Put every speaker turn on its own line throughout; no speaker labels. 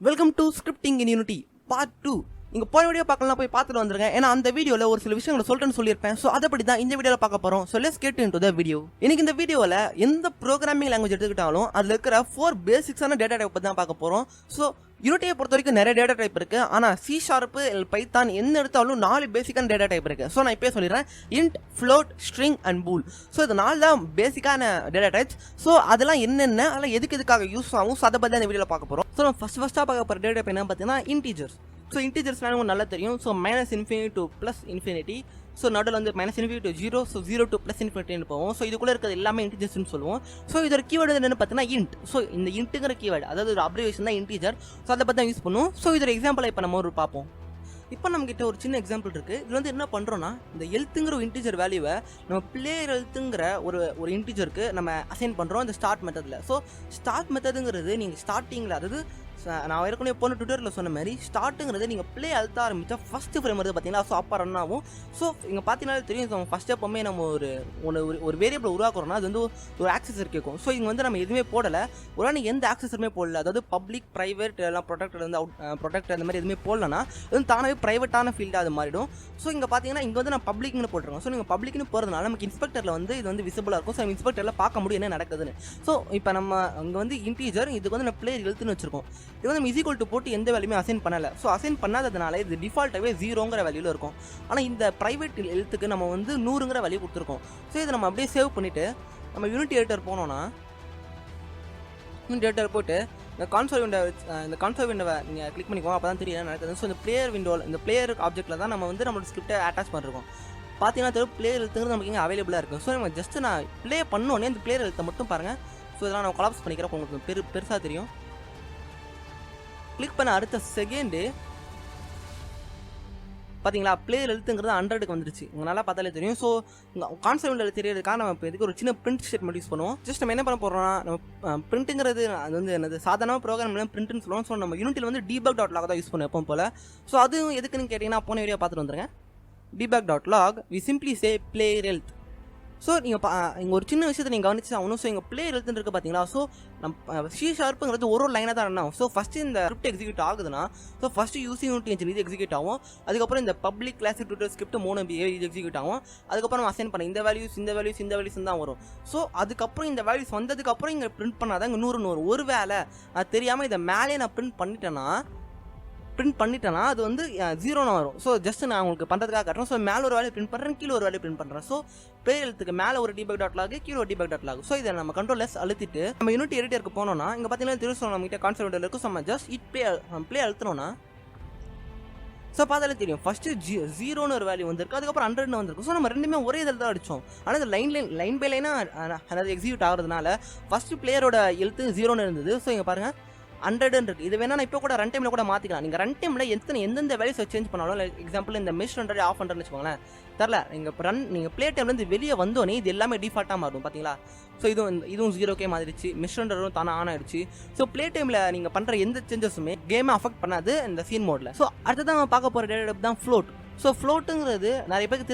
Welcome to scripting in unity part 2. நீங்கள் போன video பார்க்கலாம் போய் பார்த்துட்டு வந்துருங்க. ஏன்னா அந்த வீடியோவில் ஒரு சில விஷயங்களை சொல்லிட்டேன்னு சொல்லியிருப்பேன். ஸோ அதை பற்றி தான் இந்த வீடியோவில் பார்க்க போகிறோம். So let's get into the video. இன்னைக்கு இந்த வீடியோவில் எந்த ப்ரோக்ராமிங் லாங்குவேஜ் எடுத்துக்கிட்டாலும் அதில் இருக்கிற 4 பேசிக்ஸான டேட்டா டைப் பற்றி தான் பார்க்க போகிறோம். ஸோ யூனிட்டியை பொறுத்த வரைக்கும் நிறைய டேட்டா டைப் இருக்குது. ஆனால் C# பைத்தான் என்ன எடுத்தாலும் 4 பேசிக்கான டேட்டா டைப் இருக்குது. ஸோ நான் இப்போ சொல்லிடுறேன், int, float, string and pool. So இது 4 தான் பேசிக்கான டேட்டா டைப்ஸ். ஸோ அதெல்லாம் என்னென்ன, அதெல்லாம் எதுக்காக யூஸ் ஆகும், ஸோ அதை பற்றி தான் இந்த வீடியோவில் பார்க்க போகிறோம். ஸோ நம்ம ஃபஸ்ட்டாக பார்க்க போகிற டேட்டா டைப் என்ன பார்த்தீங்கன்னா இன்டீஜர்ஸ். ஸோ இன்டீஜர்ஸ்லாம் உங்களுக்கு நல்லா தெரியும். So -∞ to +∞. ஸோ நடுவில் வந்து -∞ to 0. ஸோ 0 to +∞ போவோம். ஸோ இதுக்குள்ளே இருக்கிறது எல்லாமே இன்டீஜர்ஸ்னு சொல்லுவோம். ஸோ இதோட கீவேர்டு என்னென்னு பார்த்தீங்கன்னா இன்ட். ஸோ இந்த இன்ட்டுங்கிற கீவேர்டு, அதாவது ஒரு அப்ரிவேஷன் தான் இன்டீஜர். ஸோ அதை பற்றி தான் யூஸ் பண்ணுவோம். ஸோ இதோட எக்ஸாம்பிளை இப்போ நம்ம ஒரு பார்ப்போம். இப்போ நம்மகிட்ட ஒரு சின்ன எக்ஸாம்பிள் இருக்குது. இது வந்து என்ன பண்ணுறோன்னா, இந்த எழுத்துங்கிற ஒரு இன்டீஜர் வேல்யூவை நம்ம பிளேயர் எழுத்துங்கிற ஒரு இன்டீஜருக்கு நம்ம அசைன் பண்ணுறோம் இந்த ஸ்டார்ட் மெத்தடில். ஸோ ஸ்டார்ட் மெத்தடுங்கிறது நீங்கள் ஸ்டார்டிங்கில், அதாவது நான் ஏற்கனவே போன ட்விட்டரில் சொன்ன மாதிரி ஸ்டார்ட்டுங்கிறது நீங்கள் ப்ளே அழுத்த ஆரம்பித்தா ஃபஸ்ட்டு ஃப்ரேம் வருது பார்த்தீங்களா. ஸோ அப்போ ரன் ஆகும். ஸோ இங்கே பார்த்தீங்கன்னா தெரியும், நம்ம ஃபஸ்ட் எப்போவுமே நம்ம ஒரு வேரியபிள் உருவாக்குறோம்னா அது வந்து ஒரு ஆக்சஸர் கேட்கும். ஸோ இங்கே வந்து நம்ம எதுவுமே போடலை. ஒரு நீங்கள் எந்த ஆக்சஸருமே போடல, அதாவது பப்ளிக், ப்ரைவேட், எல்லாம் ப்ரொடெக்டட் வந்து ப்ரொடெக்ட் அந்த மாதிரி எதுவுமே போடலன்னா இது வந்து தானாகவே ப்ரைவேட்டான ஃபீல்டாக அது மாறிடும். ஸோ இங்கே பார்த்தீங்கன்னா இங்கே வந்து நான் பப்ளிக்னு போட்டுருக்கோம். ஸோ நீங்கள் பப்ளிக்னு போகிறதுனால நமக்கு இன்ஸ்பெக்டரில் வந்து இது வந்து விசிபிளாக இருக்கும். ஸோ இன்ஸ்பெக்டரில் பார்க்க முடியும் என்ன நடக்குதுன்னு. ஸோ இப்போ நம்ம அங்கே வந்து இன்டீஜர், இதுக்கு வந்து நம்ம பிளேயர் எழுத்துன்னு வச்சிருக்கோம். இது வந்து நம்ம ஈக்குவல் டு போட்டு எந்த வேல்யூமே அசைன் பண்ணலை. ஸோ அசைன் பண்ணாததுனால இது டிஃபால்ட்டாகவே 0ங்கிற வேல்யூவில் இருக்கும். ஆனால் இந்த ப்ரைவேட் எழுத்துக்கு நம்ம வந்து 100ங்கிற வேல்யூ கொடுத்துருக்கோம். ஸோ இதை நம்ம அப்படியே சேவ் பண்ணிவிட்டு நம்ம யூனிட்டி எடிட்டர் போனோன்னா, யூனிட்டி எடிட்டர் போட்டு இந்த கான்சோல் விண்டோவை நீங்கள் கிளிக் பண்ணிக்கோங்க. அப்போ தான் தெரியும் நடக்குது. ஸோ இந்த பிளேயர் விண்டோவில், இந்த பிளேயர் ஆப்ஜெக்ட்டில் தான் நம்ம வந்து நம்மளோட ஸ்கிரிப்டை அட்டாச் பண்ணிருக்கோம். பார்த்தீங்கன்னா தெரியும் பிளேயர் எழுத்துங்கிறது நமக்கு இங்கே அவைலபிளாக இருக்குது. ஸோ நம்ம ஜஸ்ட் நான் ப்ளே பண்ணோன்னே இந்த பிளேயர் எழுத்தை மட்டும் பாருங்கள். ஸோ இதெல்லாம் நான் கொலாப்ஸ் பண்ணிக்கிறேன், உங்களுக்கு பெருசாக தெரியும். கிளிக் பண்ண அடுத்த செகண்டு பார்த்தீங்களா பிளேயர் எழுத்துங்கிறது 100க்கு வந்துருச்சு. உங்கள் நல்லா பார்த்தாலே தெரியும். ஸோ கான்செப்ட் தெரியறதுக்காக நம்ம இப்போ இதுக்கு ஒரு சின்ன பிரிண்ட் ஸ்டேட்மெண்ட் யூஸ் பண்ணுவோம். ஜஸ்ட் நம்ம என்ன பண்ண போகிறோம்னா, நம்ம பிரிண்ட்டுங்கிறது அது வந்து என்னது சாதாரண ப்ரோக்ராம் பிரிண்ட்னு சொல்லுவோம். ஸோ நம்ம யூனிட்டியில் வந்து debug.log தான் யூஸ் பண்ணுவோம் எப்பவும் போல். ஸோ அது எதுக்குன்னு கேட்டிங்கன்னா போன வீடியோ பார்த்துட்டு வந்துருங்க. debug.log we simply say player health. So நீங்கள் இங்கே ஒரு சின்ன விஷயத்தை நீங்கள் கவனிச்சு ஆகணும். ஸோ எங்கள் பிளேயர் எழுத்துன்னு இருக்குது பார்த்தீங்களா. ஸோ நம்ம C# ஒரு லைனாக தான் ரன் ஆகும். ஸோ ஃபஸ்ட்டு இந்த ஸ்கிரிப்ட் எக்ஸிக்யூட் ஆகுதுன்னா, so first using unit engine இது எக்ஸிக்யூட் ஆகும். அதுக்கப்புறம் இந்த பப்ளிக் கிளாசிக் ட்விட்டர் ஸ்கிரிப்ட் 3 இது எக்ஸிக்யூட் ஆகும். அதுக்கப்புறம் அசைன் பண்ண இந்த வேல்யூஸ் தான் வரும். ஸோ அதுக்கப்புறம் இந்த வேல்யூஸ் வந்ததுக்கப்புறம் இங்கே பிரிண்ட் பண்ணாதான் இங்கே 100 ஒரு வேலை அது தெரியாமல் இதை மேலே நான் பிரிண்ட் பண்ணிட்டேன்னா அது வந்து 0 வரும். ஸோ ஜஸ்ட் நான் உங்களுக்கு பண்ணுறதுக்காக காட்டுறேன். ஸோ மேலே ஒரு வேலையை பிரிண்ட் பண்ணுறேன், கீழே ஒரு வேலையை பிரிண்ட் பண்ணுறேன். ஸோ பிளேயர் எழுத்துக்கு மேலே ஒரு debug.log, கீழே ஒரு debug.log. ஸோ இதை நம்ம கண்ட்ரோல் அழுத்திட்டு நம்ம யூனிட்டி எடிட்டருக்கு போனோம்னா, இங்கே பார்த்தீங்கன்னா திரும்ப நம்மகிட்ட கான்செப்ட் இருக்கும். ஸோ நம்ம ஜஸ்ட் ப்ளே அழுத்தணும்னா, ஸோ பார்த்தாலே தெரியும் ஃபஸ்ட்டு 0ன்னு ஒரு வேல்யூ வந்திருக்கு, அதுக்கப்புறம் 100ன்னு வந்திருக்கு. ஸோ நம்ம ரெண்டுமே ஒரே இதில் தான் அடித்தோம். ஆனால் இது லைன் பை லைனாக அதாவது எக்ஸிக்யூட் ஆகிறதுனால ஃபஸ்ட்டு பிளேயரோட எழுத்து 0ன்னு இருந்தது. ஸோ இங்கே பாருங்கள் 100 இருக்குது. இது வேணா நான் இப்போ கூட ரன் டைமில் கூட மாற்றிக்கலாம். நீங்கள் ரன் டைமில் எந்தெந்த வேல்யூஸை சேஞ்ச் பண்ணாலும், எக்ஸாம்பிள் இந்த மெஷ் 100 ஆஃப் 100ன்னு வச்சுக்கோங்களேன், தரல நீங்கள் ப்ளே டைம்லேருந்து வெளியே வந்தோடனே இது எல்லாமே டிஃபால்ட்டாக மாறும் பார்த்தீங்களா. ஸோ இதுவும் 0K மாதிரிச்சு, மெஷ் 100 தானே ஆன் ஆகிடுச்சு. ஸோ ப்ளே டைமில் நீங்கள் பண்ணுற எந்த சேஞ்சஸுமே கேமை அஃபெக்ட் பண்ணாது இந்த சீன் மோடில். ஸோ அடுத்ததான் நம்ம பார்க்க போகிற டேட்டா டைப் தான் ஃப்ளோட். ஸோ ஃப்ளோட்டுங்கிறது நிறைய பேருக்கு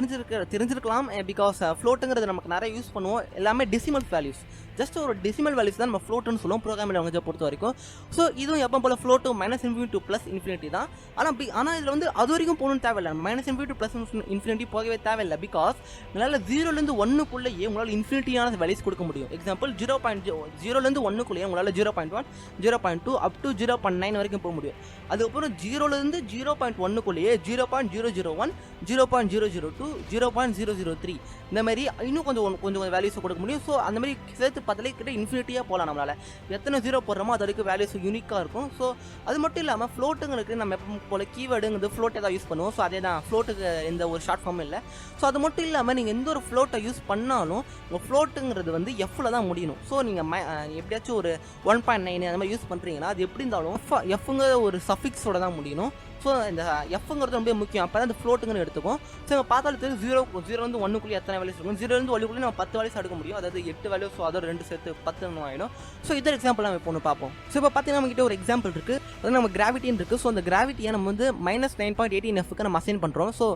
தெரிஞ்சிருக்கலாம். பிகாஸ் ஃப்ளோட்டுங்கிறது நமக்கு நிறைய யூஸ் பண்ணுவோம். எல்லாமே டெசிமல் வேல்யூஸ், ஜஸ்ட் ஒரு டெசிமல் வேல்யூஸ் தான் நம்ம ஃப்ளோட்டுன்னு சொல்லுவோம் ப்ரோக்ராமிங் லாங்குவேஜை பொறுத்த வரைக்கும். ஸோ இதுவும் எப்போ போல் ஃப்ளோட்டு -∞ to +∞ தான். ஆனால் இதில் வந்து அது வரைக்கும் போகணும்னு தேவையில்லை. -∞ to +∞ போகவே தேவையில்லை. பிகாஸ் உங்களால் 0லேருந்து 1க்குள்ளேயே உங்களால் இன்ஃபினிட்டியான வேல்யூஸ் கொடுக்க முடியும். எக்ஸாம்பிள் 0.0லேருந்து 1க்குள்ளேயே உங்களால் 0.1, 0.2 அப் டு 0.9 வரைக்கும் போக முடியும். அதுக்கப்புறம் 0லேருந்து 0.1க்குள்ளேயே 0.001, 0.002, 0.003 இந்த மாதிரி இன்னும் கொஞ்சம் வேல்யூஸை கொடுக்க முடியும். ஸோ அந்த மாதிரி சேர்த்து பார்த்தாலே கிட்ட இன்ஃபினிட்டியாக போகலாம். நம்மளால் எத்தனை 0 போடுறோமோ அது வரைக்கும் வேல்யூஸ் யூனிக்காக இருக்கும். ஸோ அது மட்டும் இல்லாமல் ஃப்ளோட்டுங்களுக்கு நம்ம எப்போ போல் கீவேர்டுங்கிறது ஃப்ளோட்டை தான் யூஸ் பண்ணுவோம். ஸோ அதே தான் ஃப்ளோட்டுக்கு எந்த ஒரு ஷார்ட் ஃபார்மும் இல்லை. ஸோ அது மட்டும் இல்லாமல் நீங்கள் எந்த ஒரு ஃப்ளோட்டை யூஸ் பண்ணாலும் உங்கள் ஃப்ளோட்டுங்கிறது வந்து எஃப்ல தான் முடியணும். ஸோ நீங்கள் எப்படியாச்சும் ஒரு 1.9 அந்த மாதிரி யூஸ் பண்ணுறீங்கன்னா அது எப்படி இருந்தாலும் எஃப்ங்கிற ஒரு சஃபிக்ஸோட தான் முடியணும். ஸோ இந்த எஃப்ங்கிறது ரொம்ப முக்கியம். அப்போ தான் இந்த ஃப்ளோட்டுங்கன்னு எடுத்துக்கும். ஸோ பார்த்தாலும் தெரியும் 0லேருந்து 1க்குள்ளே எத்தனை வேல்யூஸ் இருக்கும். 0லேருந்து 1க்குள்ளே நம்ம 10 வேல்யூஸ் எடுக்க முடியும், அதாவது 8 வேல்யூஸ். ஸோ அதோட 2 சேர்த்து 10 ஆகிடும். ஸோ இதர் எக்ஸாம்பிள் நம்ம இப்போ ஒன்று பார்ப்போம். ஸோ இப்போ பார்த்தீங்கன்னா நம்மகிட்ட ஒரு எக்ஸாம்பிள் இருக்குது, அதாவது நம்ம கிராவிட்டின்னு இருக்குது. ஸோ அந்த கிராவிட்டியை நம்ம வந்து -9.18Fக்கு நம்ம அசைன் பண்ணுறோம். ஸோ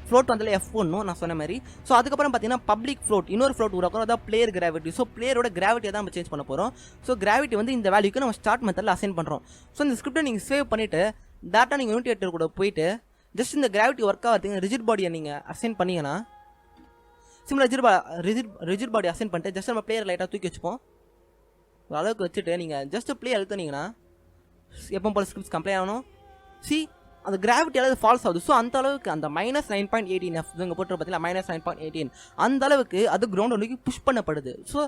ஃப்ளோட் வந்து F1 நான் சொன்ன மாதிரி. ஸோ அதுக்கப்புறம் பார்த்தீங்கன்னா பப்ளிக் ஃப்ளோட், இன்னொரு ஃப்ளோட் உருவாக்குறோம், அதாவது பிளேயர் கிராவிட்டி. ஸோ பிளேயரோட கிராவிட்டியை தான் நம்ம சேஞ்ச் பண்ண போகிறோம். ஸோ கிராவிட்டி வந்து இந்த வேல்யூக்கு நம்ம ஸ்டார்ட் மெத்தடில் அசைன் பண்ணுறோம். ஸோ இந்த ஸ்கிரிப்டை நீங்கள் சேவ் பண்ணிவிட்டு டேட்டா நீங்கள் யூனிட் எடிட்டர் கூட போயிட்டு ஜஸ்ட் இந்த கிராவிட்டி ஒர்க் ஆகிறதுக்கு ரிஜிட் பாடியை நீங்கள் அசைன் பண்ணிங்கன்னா சிம்பிளாக ரிஜிட் பாடி அசைன் பண்ணிட்டு ஜஸ்ட் நம்ம பிளேயர் லைட்டாக தூக்கி வச்சுப்போம். ஒரு அளவுக்கு வச்சுட்டு நீங்கள் ஜஸ்ட் பிளே அழுத்துனீங்கன்னா எப்போ போல ஸ்கிரிப்ட்ஸ் கம்ப்ளை ஆகணும். அந்த கிராவிட்டி அளவு ஃபால்ஸ் ஆகுது. ஸோ அந்த அளவுக்கு அந்த -9.18F இங்கே போட்டு பார்த்தீங்கன்னா -9.18 அந்த அளவுக்கு அது கிரவுண்ட் ஒன்றுக்கு புஷ் பண்ணப்படுது. ஸோ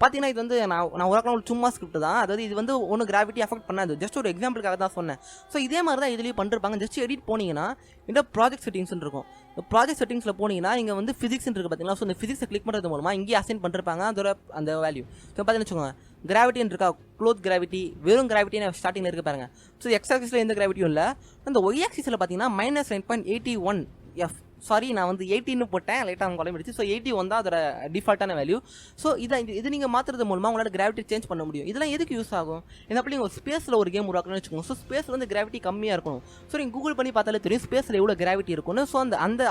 பார்த்தீங்கன்னா இது வந்து நான் ஒரு சும்மா ஸ்கிரிப்ட் தான், அதாவது இது வந்து ஒன்றும் கிராவிட்டி அஃபெக்ட் பண்ணாது, ஜஸ்ட் ஒரு எக்ஸாம்பிளுக்காக தான் சொன்னேன். ஸோ இதே மாதிரி தான் இதுலேயும் பண்ணிருப்பாங்க. ஜஸ்ட் எடிட் போனீங்கன்னா இந்த ப்ராஜெக்ட் செட்டிங்ஸ்னு இருக்கும். ப்ராஜெக்ட் செட்டிங்ஸில் போனீங்கன்னா இங்கே வந்து ஃபிசிக்ஸ் இருக்குது பார்த்தீங்களா. ஸோ இந்த ஃபிசிக்ஸை கிளிக் பண்ணுறது மூலமாக இங்கேயே அசைன் பண்ணிருப்பாங்க அதோட அந்த வேல்யூ. ஸோ பார்த்தீங்கன்னு வச்சுக்கோங்க, கிராவிட்டின்னு இருக்கா, க்ளோத் கிராவிட்டி, வெறும் கிராவிட்டின்னு ஸ்டார்டிங்கில் இருக்குது பாருங்க. ஸோ எக்ஸ் ஆக்சிஸில் எந்த கிராவிட்டியும் இல்லை. அந்த ஒய் ஆக்சிஸில் பார்த்தீங்கன்னா -9.81F, சாரி நான் வந்து 18 போட்டேன், லைட்டாக அவங்க குழம்பிடுச்சு. ஸோ 81 தான் அதோட டிஃபால்ட்டான வேல்யூ. ஸோ இது நீங்கள் மாற்றுறது மூலமாக உங்களால் கிராவிட்டி சேஞ்ச் பண்ண முடியும். இதெல்லாம் எதுக்கு யூஸ் ஆகும்? என்ன அப்படி நீங்கள் ஒரு ஸ்பேஸில் ஒரு கேம் உருவாக்கணும்னு வச்சுக்கோங்க. ஸோ ஸ்பேஸில் வந்து கிராவிட்டி கம்மியாக இருக்கணும். ஸோ நீங்கள் கூகுள் பண்ணி பார்த்தாலே தெரியும் ஸ்பேஸில் எவ்வளோ கிராவிட்டி இருக்குன்னு. ஸோ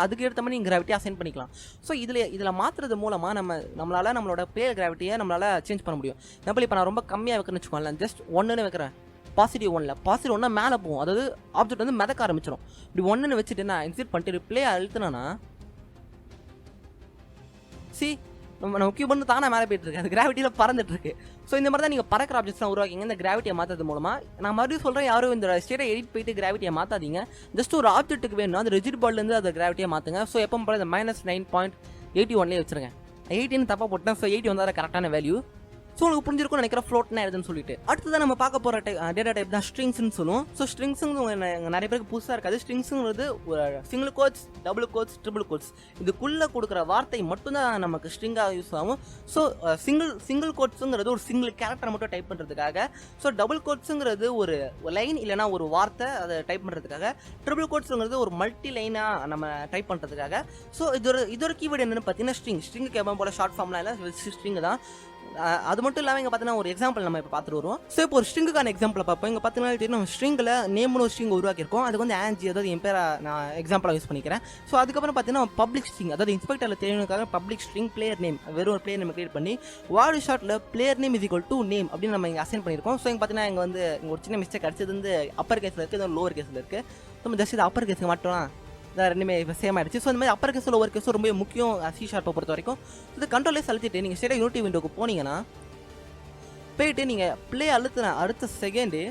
அதுக்கு ஏற்ற மாதிரி நீங்கள் கிராவிட்டி அசைன் பண்ணிக்கலாம். ஸோ இதில் மாற்றுறது மூலமாக நம்மளால் நம்மளோட பிளேயர் கிராவிட்டியை நம்மளால் சேஞ்ச் பண்ண முடியும். எப்படி இப்போ நான் ரொம்ப கம்மியாக வைக்கிறேன்னு வச்சுக்கோங்களேன், ஜஸ்ட் 1ன்னு வைக்கிறேன், +1 மேலே போகும், அதாவது ஆப்ஜெக்ட் வந்து மிதக்க ஆரம்பிச்சிடும். இப்படி 1ன்னு வச்சுட்டு நான் எக்ஸிட் பண்ணிட்டு ரிப்ளே அழுத்தினா நம்ம கியூப் வந்து தானே மேலே போயிட்டு இருக்கு, அது கிராவிட்டியில் பறந்துட்டு இருக்கு. ஸோ இந்த மாதிரி தான் நீங்கள் பறக்கிற ஆப்ஜெக்ட்ஸ்லாம் உருவாக்கிங்க இந்த கிராவிட்டியை மாற்றுறது மூலமாக. நான் மறுபடியும் சொல்கிறேன், யாரும் இந்த ஸ்டேட்டை எடிட் போயிட்டு கிராவிட்டியை மாற்றாதீங்க. ஜஸ்ட் ஒரு ஆப்ஜெக்ட்டுக்கு வேணும் அந்த ரிஜிட் பால்லேருந்து அதை கிராவிட்டியை மாற்றுங்க. ஸோ எப்போ போல இந்த -9.81 வச்சுருங்க. 18 தப்பாக போட்டேன். ஸோ 80 வந்தால் கரெக்டான வேல்யூ. ஸோ உங்களுக்கு புரிஞ்சிருக்கும் நினைக்கிறேன் ஃப்ளோட்னா எதுன்னு சொல்லிட்டு. அடுத்ததான் நம்ம பார்க்க போகிற டேட்டா டைப் தான் ஸ்ட்ரிங்ஸ்னு சொல்லுவோம். ஸோ ஸ்ட்ரிங்ஸுங்க நிறைய பேருக்கு புதுசாக இருக்காது. ஸ்ட்ரிங்ஸுங்கிறது ஒரு single quotes, double quotes, triple quotes, இதுக்குள்ளே கொடுக்குற வார்த்தை மட்டும்தான் நமக்கு ஸ்ட்ரிங்காக யூஸ் ஆகும். ஸோ சிங்கிள் கோட்ஸுங்கிறது ஒரு சிங்கிள் கேரக்டரை மட்டும் டைப் பண்ணுறதுக்காக. ஸோ டபுள் கோட்ஸுங்கிறது ஒரு லைன் இல்லைனா ஒரு வார்த்தை அதை டைப் பண்ணுறதுக்காக. ட்ரிபிள் கோட்ஸுங்கிறது ஒரு மல்டி லைனாக நம்ம டைப் பண்ணுறதுக்காக. ஸோ இதோட கீவேர்டு என்னென்னு பார்த்தீங்கன்னா ஸ்ட்ரிங்குக்கு எப்போ போல ஷார்ட் ஃபார்ம்லாம் இல்லை, ஸ்ட்ரிங் தான். அது மட்டும் இல்லாமல் இங்கே பார்த்தீங்கன்னா ஒரு எக்ஸாம்பிள் நம்ம இப்போ பார்த்துட்டு வருவோம். ஸோ இப்போ ஒரு ஸ்ட்ரிங்குக்கான எக்ஸாம்பிள் பார்ப்போம். இங்கே பார்த்தீங்கன்னா நம்ம ஸ்ட்ரிங்கில் நேம்னு ஒரு ஸ்ட்ரிங் உருவாக்கியிருக்கோம். அதுக்கு வந்து ஆன்ஜி, அதாவது என் பேரை நான் எக்ஸாம்பிளாக யூஸ் பண்ணிக்கிறேன். ஸோ அதுக்கப்புறம் பார்த்தீங்கன்னா பப்ளிக் ஸ்ட்ரிங், அதாவது இன்ஸ்பெக்டரில் தேவைக்காக பப்ளிக் ஸ்ட்ரிங் பிளேயர் நேம், வெறும் ஒரு பிளேயர் நேம் கிரியேட் பண்ணி வார்டு ஷார்ட்டில் பிளேயர் நேம் = நேம் அப்படின்னு நம்ம இங்கே அசைன் பண்ணியிருக்கோம். ஸோ இங்கே பார்த்தீங்கன்னா இங்கே வந்து இங்கே ஒரு சின்ன மிஸ்டேக் அடிச்சது வந்து அப்பர் கேஸில் இருக்குது, இது லோவர் கேஸில் இருக்குது. ஸோ நம்ம ஜஸ்ட் இது அப்பர் கேஸுக்கு மட்டும் ரெண்டுமே சேம் ஆயிடுச்சு. ஸோ இந்த மாதிரி அப்பர் கேஸில் ஓவர் கேஸும் ரொம்ப முக்கியம் C# பொறுத்த வரைக்கும். இது கண்ட்ரோலே அழுத்திட்டு நீங்கள் ஸ்ட்ரெயிட்டாக யூனிட்டி விண்டோக்கு போனீங்கன்னா போயிட்டு நீங்கள் ப்ளே அழுத்தின அடுத்த செகண்டு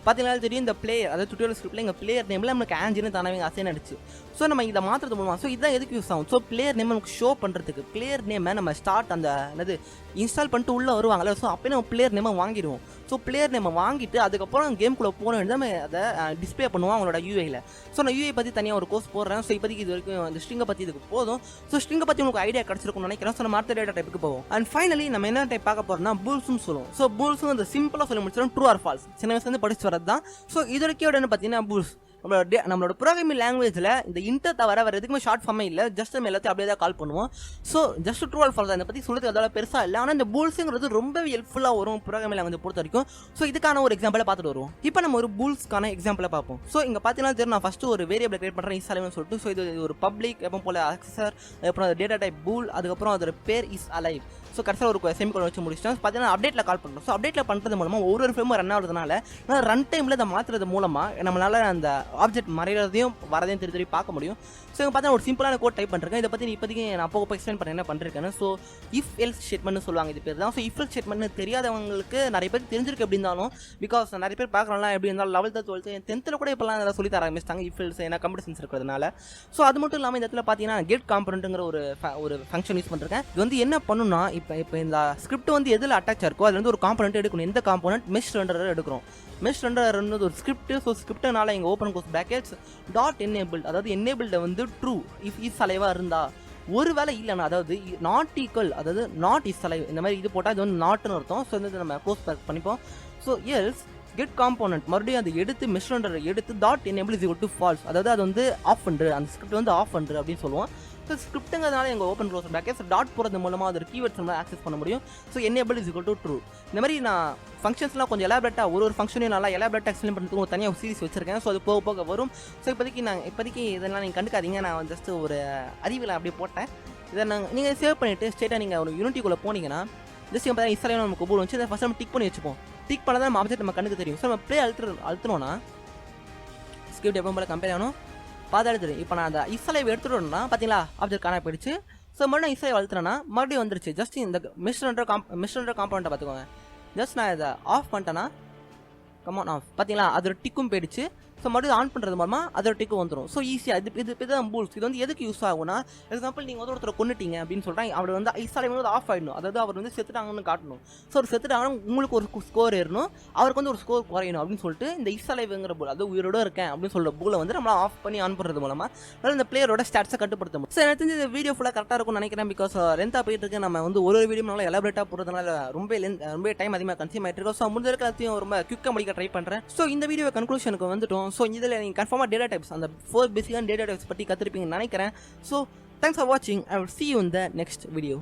பார்த்தீங்கன்னா தெரியும் இந்த பிளேயர், அதாவது டுட்டோரியல் ஸ்கிரிப்டில் எங்கள் பிளேயர் நேமில் நமக்கு ஆன்ஜின்னு தானே அசைன் ஆயிடுச்சு. ஸோ நம்ம இதை மாற்றுறது மூலமாக ஸோ இதான் எதுக்கு யூஸ் ஆகும். ஸோ பிளேயர் நேம் நமக்கு ஷோ பண்ணுறதுக்கு, பிளேயர் நேமை நம்ம ஸ்டார்ட் அந்த என்னது இன்ஸ்டால் பண்ணிட்டு உள்ளே வருவாங்கல்ல, ஸோ அப்போ நம்ம பிளேயர் நேமை வாங்கிடுவோம். ஸோ பிளேயர் நேமை வாங்கிட்டு அதுக்கப்புறம் கேம்குள்ளே போன வேண்டிய நம்ம அதை டிஸ்பிளே பண்ணுவோம் அவங்களோட யூஐயில். ஸோ நான் யூஐ பற்றி தனியாக ஒரு கோர்ஸ் போடுறேன். ஸோ இப்போதைக்கு இது வரைக்கும் அந்த ஸ்ட்ரிங்கை பற்றி இதுக்கு போதும். ஸோ ஸ்ட்ரிங்கை பற்றி உங்களுக்கு ஐடியா கிடச்சிருக்கும்னு நினைக்கிறேன். ஸோ நம்ம அடுத்த டேட்டா டைப்புக்கு போவோம். அண்ட் ஃபைனலி நம்ம என்ன டைப் பார்க்க போகிறோம்னா பூல்ஸ்னு சொல்லுவோம். ஸோ பூல்ஸும் அந்த சிம்பிளாக சொல்லி முடிச்சிடும், ட்ரூ ஆர் ஃபால்ஸ், சின்ன வயசுலேருந்து படிச்சு வரது தான். ஸோ இதோட கீவேர்டு என்ன பார்த்தீங்கன்னா பூல்ஸ். நம்மளோட ப்ரோக்ராமிங் லாங்குவேஜில் இந்த இன்டர் தவிர வேறு எதுக்குமே ஷார்ட் ஃபார்மே இல்லை, ஜஸ்ட் நம்ம எல்லாத்தையும் அப்படியே தான் கால் பண்ணுவோம். So just true or false, அதை பற்றி சொல்லுறது அதோட பெருசாக இல்லை. ஆனால் இந்த பூல்ஸுங்கிறது ரொம்பவே ஹெல்ப்ஃபுல்லாக வரும் ப்ரோக்ராமிங் லாங்குவேஜ் பொறுத்த வரைக்கும். ஸோ இதுக்கான ஒரு எக்ஸாம்பிளை பார்த்துட்டு வருவோம். இப்போ நம்ம ஒரு பூல்ஸ்க்கான எக்ஸாம்பிளை பார்ப்போம். ஸோ இங்கே பார்த்தீங்கன்னா தெரியும், நான் ஃபஸ்ட்டு ஒரு வேரியபிள் கிரியேட் பண்ணுறேன் இஸ் சொல்லிட்டு. ஸோ இது ஒரு பப்ளிக் எப்போ போல அக்சர், அதுக்கப்புறம் டேட்டா டைப் பூல், அதுக்கப்புறம் அதோட பேர் இஸ் அலைவ். ஸோ கடைசியில் ஒரு செமிகோலன் வச்சு முடிச்சிட்டோம். பார்த்தீங்கன்னா அப்டேட்டில் கால் பண்ணுறோம். ஸோ அப்டேட்டில் பண்ணுறது மூலமாக ஒரு ஃப்ரேமும் ரன் ஆகுறதுனால ரன் டைமில் இதை மாற்றுறது மூலமாக நம்மளால் அந்த ஆப்ஜெக்ட் மறைகிறதையும் வரதையும் தெரிய பார்க்க முடியும். ஸோ இங்கே பார்த்தா ஒரு சிம்பிளான கோட் டைப் பண்ணுறேன். இதை பற்றி இப்போதைக்கு நான் அப்போ எக்ஸ்பிளைன் பண்ண என்ன பண்ணிருக்கேன்னு. ஸோ இஃப் எல்ஸ் ஸ்டேட்மெண்ட்னு சொல்லுவாங்க, இது பேர் தான். ஸோ இஃப் எல்ஸ் ஸ்டேட்மெண்ட் தெரியாதவங்களுக்கு நிறைய பேர் தெரிஞ்சிருக்கு எப்படி இருந்தாலும், பிகாஸ் நிறைய பேர் பார்க்குறோம்லாம் எப்படி இருந்தாலும் 11th 12th 10th கூட இப்போலாம் அதை சொல்லி தர ஆரம்பிச்சிட்டாங்க இஃப் எல்ஸ், ஏன்னா கம்ப்யூட்டர் சயின்ஸ் இருக்கிறதுனால. ஸோ அது மட்டும் இல்லாமல் இந்த இடத்துல பார்த்தீங்கன்னா கெட் காம்பனண்ட்டுங்கிற ஒரு ஃபங்க்ஷன் யூஸ் பண்ணிருக்கேன். இது வந்து என்ன பண்ணுன்னா இப்போ இந்த ஸ்கிரிப்ட் வந்து எதில் அட்டாச் இருக்கோ அதுல இருந்து ஒரு காம்பனண்ட் எடுக்கணும். எந்த காம்பனண்ட் மெஷ் ரெண்டர் எடுக்கிறோம். மெஷ் ரெண்டர் ஒரு ஸ்கிரிப்ட். ஸோ ஸ்கிரிப்ட்னால இங்கே open course brackets dot enable, அதாவது எனேபிள்ட வந்து ட்ரூ இஃப் இஸ் அலைவாக இருந்தா, ஒரு வேலை இல்லைன்னா அதாவது நாட் ஈக்குவல், அதாவது நாட் இஸ் அலைவ் இந்த மாதிரி இது போட்டால் இது வந்து நாட்னு அர்த்தம். ஸோ வந்து நம்ம க்ளோஸ் பேக் பண்ணிப்போம். ஸோ எல்ஸ் கெட் காம்பனண்ட் மறுபடியும் அதை எடுத்து மெஷ் ரெண்டரை எடுத்து dot enable is equal to false, அதாவது அது வந்து ஆஃப் பண்ணுற அந்த ஸ்கிரிப்ட் வந்து ஆஃப் பண்ணுற அப்படின்னு சொல்லுவோம். ஸோ ஸ்கிரிப்ட்டுங்கிறதுனால எங்கள் ஓப்பன் க்ளோஸ் ப்ராக்கெட்ஸ் டாட் போகிறது மூலமாக அது கீவேர்ட்ஸ் நம்ம ஆக்சஸ் பண்ண முடியும். So enable is equal to true. இந்த மாதிரி நான் ஃபங்க்ஷன்ஸ்லாம் கொஞ்சம் எலாபரேட்டாக ஒரு ஃபங்க்ஷனையும் நல்லா எலாபரேட்டாக எக்ஸ்பிளைன் பண்ணுறதுக்கு ஒரு தனியாக சீரிஸ் வச்சிருக்கேன். ஸோ அது போக போக வரும். ஸோ இப்போதைக்கு இதெல்லாம் நீங்கள் கண்டுக்காதீங்க. நான் ஜஸ்ட் ஒரு அறிவில் அப்படியே போட்டேன். இதை நீங்கள் சேவ் பண்ணிவிட்டு ஸ்ட்ரெயிட்டாக நீங்கள் ஒரு யூனிட்டிக்குள்ளே போனீங்கன்னா ஜஸ்ட் பார்த்தா இன்ஸ்டாலே நமக்கு பூல் வச்சு இதை ஃபஸ்ட் நம்ம டிக் பண்ணி வச்சுப்போம். டிக் பண்ணால் தான் நம்ம ஆப்ஜெக்ட் நம்ம கண்ணுக்கு தெரியும். ஸோ நம்ம ப்ளே அழுத்தணும்னா ஸ்கிரிப்ட் எப்போ போல கம்பேர் ஆகணும் பார்த்தா தெரியும். இப்போ நான் அந்த இஸ்லைவ் எடுத்துட்டோம்னா பார்த்தீங்களா ஆப்ஜெக்ட் காணா போயிடுச்சு. ஸோ மறுபடியும் இஸ்லைவ் அழுத்துறேன்னா மறுபடியும் வந்துருச்சு. ஜஸ்ட் இந்த மிஸ்டர் காம்பவுண்ட்டை பார்த்துக்கோங்க. ஜஸ்ட் நான் இதை ஆஃப் பண்ணிட்டேன்னா கமான் ஆஃப் பார்த்தீங்களா அதோட டிக்கும் போயிடுச்சு. ஸோ மறுபடியும் ஆன் பண்ணுறது மூலமாக அதோட டிக்கும் வந்துடும். ஸோ ஈஸியாக இதுதான் பூல்ஸ். இது எதுக்கு யூஸ் ஆகும்னா எக்ஸாம்பிள் நீங்கள் ஒருத்தரை கொண்டுட்டீங்க அப்படின்னு சொல்கிறாங்க. அவர் இஸ்லைவ் ஆஃப் ஆகிடணும். அதாவது அவர் செத்துட்டாங்கன்னு காட்டணும். ஸோ அவர் செத்துட்டாங்கன்னா உங்களுக்கு ஒரு ஸ்கோர் ஏறணும், அவருக்கு ஒரு ஸ்கோர் குறையணும் அப்படின்னு சொல்லிட்டு இந்த இஸ்லைவ்ங்கிற பூல் அதாவது உயிரோட இருக்கேன் அப்படின்னு சொல்கிற பூலை நம்மள ஆஃப் பண்ணி ஆன் பண்ணுறது மூலமாக இந்த பிளேயரோட ஸ்டாட்ஸை கட்டுப்படுத்த முடியும். ஸோ எனக்கு தெரிஞ்ச இந்த வீடியோ ஃபுல்லாக கரெக்டாக இருக்கும்னு நினைக்கிறேன். பிகாஸ் லென்த்தாக போயிட்டு இருக்கு. நம்ம ஒரு வீடியோ நல்லா எலாபரேட்டாக போகிறதுனால ரொம்ப டைம் அதிகமாக கன்சியூம் ஆகிட்டு இருக்கோம். ஸோ முடிஞ்ச எல்லாத்தையும் ரொம்ப குயிக்காக முடிக்க ட்ரை பண்ணுறேன். ஸோ இந்த வீடியோ கன்க்ளூஷனுக்கு வந்துட்டோம். ஸோ இதில் நீங்கள் கன்ஃபார்மாக டேட்டா டைப்ஸ் அந்த 4 பேசிக்கான டேட்டா டைப்ஸ் பற்றி கற்றுருப்பீங்கன்னு நினைக்கிறேன். ஸோ தேங்க்ஸ் ஃபார் வாட்சிங். I will see you in the next video.